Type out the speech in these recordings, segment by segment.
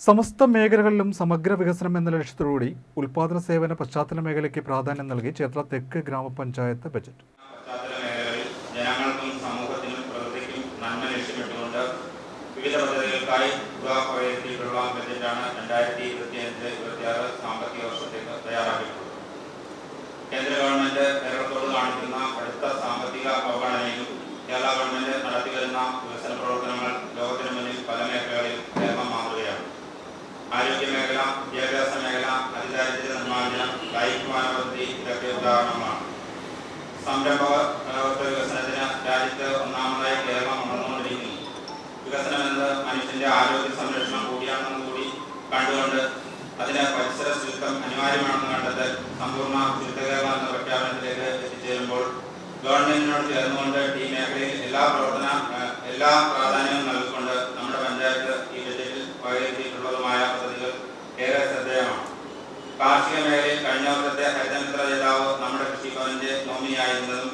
സമസ്ത മേഖലകളിലും സമഗ്ര വികസനം എന്ന ലക്ഷ്യത്തോടുകൂടി ഉൽപാദന സേവന പശ്ചാത്തല മേഖലയ്ക്ക് പ്രാധാന്യം നൽകി ചേർത്തല തെക്ക് ഗ്രാമപഞ്ചായത്ത് ബജറ്റ്. ജനങ്ങൾക്കും സമൂഹത്തിനും പ്രകൃതിക്കും നന്മ ലക്ഷ്യമിട്ടുകൊണ്ട് വിവിധ പദ്ധതികൾക്കായി ഉയർത്തിയിട്ടുള്ള ബജറ്റാണ് 2025-26 സാമ്പത്തിക വർഷത്തേക്ക് തയ്യാറാക്കിയിട്ടുള്ളത്. കേന്ദ്ര ഗവൺമെന്റ് കേരളത്തോട് കാണിക്കുന്ന അടുത്ത സാമ്പത്തിക അവഗണനയിലും കേരള ഗവൺമെന്റ് നടത്തിവരുന്ന വികസന പ്രവർത്തനങ്ങൾ ലോകത്തിന് മുന്നിൽ പല മേഖലകളിൽ കേരളം മാതൃകയാണ്. ആരോഗ്യ മേഖല, വിദ്യാഭ്യാസ മേഖല, അതിദാരിദ്ര്യ നിർമ്മാർജ്ജനം, കായികമാന പദ്ധതി ഇതൊക്കെ ഉദാഹരണങ്ങളാണ്. സംരംഭകത്വ വികസനത്തിന് രാജ്യത്ത് ഒന്നാമതായി കേരളം വളർന്നുകൊണ്ടിരിക്കുന്നു. വികസനം എന്നത് മനുഷ്യന്റെ ആരോഗ്യ സംരക്ഷണം കൂടിയാണെന്ന് കൂടി കണ്ടുകൊണ്ട് അതിന് പരിസര ശുചിത്വം അനിവാര്യമാണെന്ന് കണ്ടത് സമ്പൂർണ്ണ ശുചിത്വ കേരളം എന്ന പ്രഖ്യാപനത്തിലേക്ക് എത്തിച്ചേരുമ്പോൾ ഗവൺമെന്റിനോട് ചേർന്നുകൊണ്ട് ഈ മേഖലയിൽ എല്ലാ പ്രാധാന്യവും നൽകിക്കൊണ്ട് നമ്മുടെ പഞ്ചായത്ത് ഈ ബജറ്റിൽ വകയിരുത്തിയിട്ടുള്ളതുമായ പദ്ധതികൾ ഏറെ ശ്രദ്ധേയമാണ്. കാർഷിക മേഖലയിൽ കഴിഞ്ഞ വർഷത്തെ ഹരിതമിത്ര ജേതാവ് നമ്മുടെ കൃഷിഭവന്റെ നോമിനിയായിരുന്നതും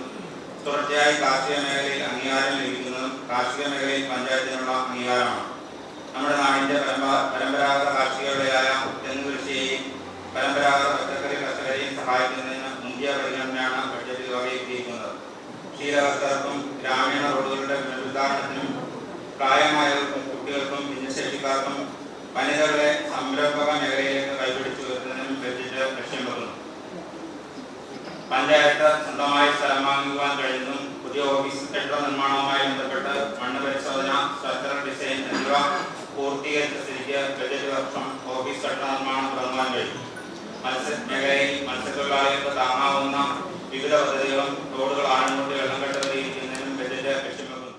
തുടർച്ചയായി കാർഷിക മേഖലയിൽ അംഗീകാരം ലഭിക്കുന്നതും കാർഷിക മേഖലയിൽ പഞ്ചായത്തിനുള്ള അംഗീകാരമാണ്. നമ്മുടെ നാടിന്റെ പരമ്പരാഗത കാർഷിക വിളയായ തെങ്ങ് കൃഷിയെയും പരമ്പരാഗത പച്ചക്കറി കർഷകരെയും സഹായിക്കുന്നതിന് മുന്തിയ പരിഗണനയാണ് ബഡ്ജറ്റിൽ വകയിരുത്തിയിരിക്കുന്നത്. ക്ഷീരകർഷകർക്കും ഗ്രാമീണ റോഡുകളുടെ പുനരുദ്ധാരണത്തിനും പ്രായമായവർക്കും കുട്ടികൾക്കും ഭിന്നശേഷിക്കാർക്കും വനിതകളെ സംരംഭക മേഖലയിലേക്ക് കൈപിടിച്ചു വരുന്നതിനും ബഡ്ജറ്റ് ലക്ഷ്യം വെക്കുന്നു. പഞ്ചായത്ത് സ്വന്തമായി സ്ഥലം വാങ്ങുവാൻ കഴിയുന്നതും പുതിയ ഓഫീസ് കെട്ടിട നിർമ്മാണവുമായി ബന്ധപ്പെട്ട് മണ്ണ് പരിശോധന, സ്ട്രക്ചറൽ ഡിസൈൻ എന്നിവ പൂർത്തീകരിച്ച സ്ഥിതിക്ക് ബജറ്റ് വർഷം ഓഫീസ് കെട്ടിട നിർമ്മാണം തുടങ്ങുവാൻ കഴിയും. മേഖലയിൽ മത്സ്യത്തൊഴിലാളികൾക്ക് താങ്ങാവുന്ന വിവിധ പദ്ധതികളും റോഡുകൾ ആഴമുകൊണ്ട് വെള്ളം കെട്ടുന്നതിനും ബജറ്റ് ലക്ഷ്യം വെക്കുന്നു.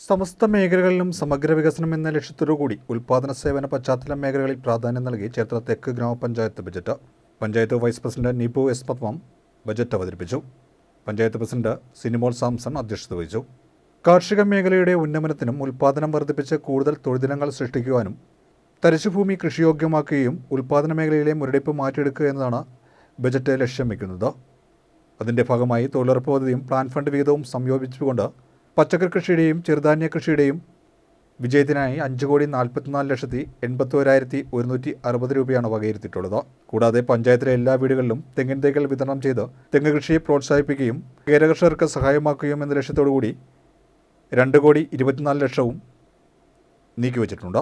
സമസ്ത മേഖലകളിലും സമഗ്ര വികസനം എന്ന ലക്ഷ്യത്തോടുകൂടി ഉൽപാദന സേവന പശ്ചാത്തല മേഖലകളിൽ പ്രാധാന്യം നൽകി ചേർത്തല തെക്ക് ഗ്രാമപഞ്ചായത്ത് budget. Panchayat vice president Nipu S Padmam budget അവതരിപ്പിച്ചു. പഞ്ചായത്ത് പ്രസിഡന്റ് സിനിമോൾ സാംസൺ അധ്യക്ഷത വഹിച്ചു. കാർഷിക മേഖലയുടെ ഉന്നമനത്തിനും ഉൽപാദനം വർദ്ധിപ്പിച്ച് കൂടുതൽ തൊഴിൽദിനങ്ങൾ സൃഷ്ടിക്കുവാനും തരിശുഭൂമി കൃഷിയോഗ്യമാക്കുകയും ഉൽപാദന മേഖലയിലെ മുരടിപ്പ് മാറ്റിയെടുക്കുക എന്നതാണ് ബജറ്റ് ലക്ഷ്യം വയ്ക്കുന്നത്. അതിൻ്റെ ഭാഗമായി തൊഴിലുറപ്പ് പദ്ധതിയും പ്ലാൻ ഫണ്ട് വിഹിതവും സംയോജിപ്പിച്ചുകൊണ്ട് പച്ചക്കറി കൃഷിയുടെയും ചെറുധാന്യ കൃഷിയുടെയും വിജയത്തിനായി 5,44,81,160 രൂപയാണ് വകയിരുത്തിയിട്ടുള്ളത്. കൂടാതെ പഞ്ചായത്തിലെ എല്ലാ വീടുകളിലും തെങ്ങിൻ തൈകൾ വിതരണം ചെയ്ത് തെങ്ങ് കൃഷിയെ പ്രോത്സാഹിപ്പിക്കുകയും കേരകർഷകർക്ക് സഹായമാക്കുകയും എന്ന ലക്ഷ്യത്തോടുകൂടി 2,24,00,000 നീക്കിവച്ചിട്ടുണ്ട്.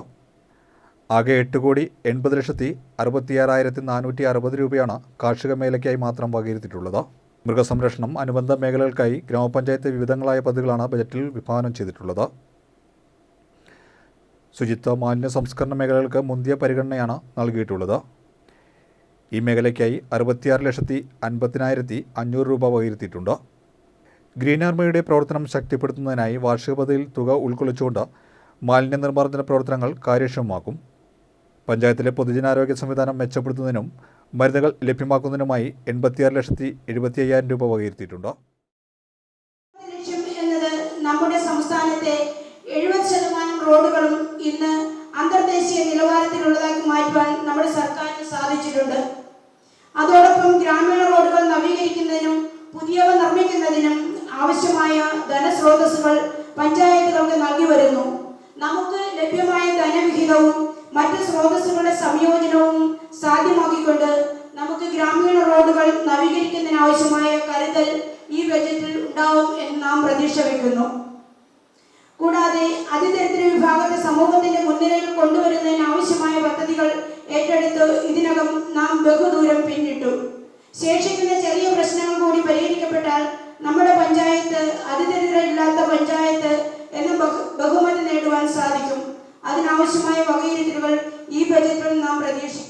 ആകെ 8,80,66,460 രൂപയാണ് കാർഷിക മേഖലയ്ക്കായി മാത്രം വകയിരുത്തിയിട്ടുള്ളത്. മൃഗസംരക്ഷണം, അനുബന്ധ മേഖലകൾക്കായി ഗ്രാമപഞ്ചായത്ത് വിവിധങ്ങളായ പദ്ധതികളാണ് ബജറ്റിൽ വിഭാവനം ചെയ്തിട്ടുള്ളത്. ശുചിത്വ, മാലിന്യ സംസ്കരണ മേഖലകൾക്ക് മുന്തിയ പരിഗണനയാണ് നൽകിയിട്ടുള്ളത്. ഈ മേഖലയ്ക്കായി 66,50,500 രൂപ വകയിരുത്തിയിട്ടുണ്ട്. ഗ്രീൻ ആർമിയുടെ പ്രവർത്തനം ശക്തിപ്പെടുത്തുന്നതിനായി വാർഷിക പദ്ധതിയിൽ തുക ഉൾക്കൊള്ളിച്ചുകൊണ്ട് മാലിന്യ നിർമ്മാർജ്ജന പ്രവർത്തനങ്ങൾ കാര്യക്ഷമമാക്കും. പഞ്ചായത്തിലെ പൊതുജനാരോഗ്യ സംവിധാനം മെച്ചപ്പെടുത്തുന്നതിനും മരുന്നുകൾ ലഭ്യമാക്കുന്നതിനുമായി 86,75,000 രൂപ വകയിരുത്തിയിട്ടുണ്ട്. നമ്മുടെ സംസ്ഥാനത്തെ 70% റോഡുകളും ഇന്ന് അന്തർദേശീയ നിലവാരത്തിലുള്ളതാക്കി മാറ്റുവാൻ നമ്മുടെ സർക്കാരിന് സാധിച്ചിട്ടുണ്ട്. അതോടൊപ്പം ഗ്രാമീണ റോഡുകൾ നവീകരിക്കുന്നതിനും പുതിയവ നിർമ്മിക്കുന്നതിനും ആവശ്യമായ ധനസ്രോതസ്സുകൾ പഞ്ചായത്തുകൾക്ക് നൽകി വരുന്നു. നമുക്ക് ലഭ്യമായ ധനവിഹിതവും മറ്റ് സ്രോതസ്സുകളുടെ സംയോജനവും സാധ്യമാക്കിക്കൊണ്ട് നമുക്ക് ഗ്രാമീണ റോഡുകൾ നവീകരിക്കുന്നതിനാവശ്യമായ കരുതൽ ഈ ബജറ്റിൽ ഉണ്ടാവും എന്ന് നാം പ്രതീക്ഷ വയ്ക്കുന്നു. കൂടാതെ അതിദരിദ്ര വിഭാഗത്തെ സമൂഹത്തിന്റെ മുൻനിരയിൽ കൊണ്ടുവരുന്നതിന് ആവശ്യമായ പദ്ധതികൾ ഏറ്റെടുത്ത് ഇതിനകം നാം ബഹുദൂരം പിന്നിട്ടു. ശേഷിക്കുന്ന ചെറിയ പ്രശ്നങ്ങൾ കൂടി പരിഹരിക്കപ്പെട്ടാൽ നമ്മുടെ പഞ്ചായത്ത് അതിദരിദ്ര ഇല്ലാത്ത പഞ്ചായത്ത് എന്ന ബഹുമതി നേടുവാൻ സാധിക്കും. അതിനാവശ്യമായ വകയിരുത്തലുകൾ ഈ ബജറ്റിൽ നാം പ്രതീക്ഷിക്കുന്നു.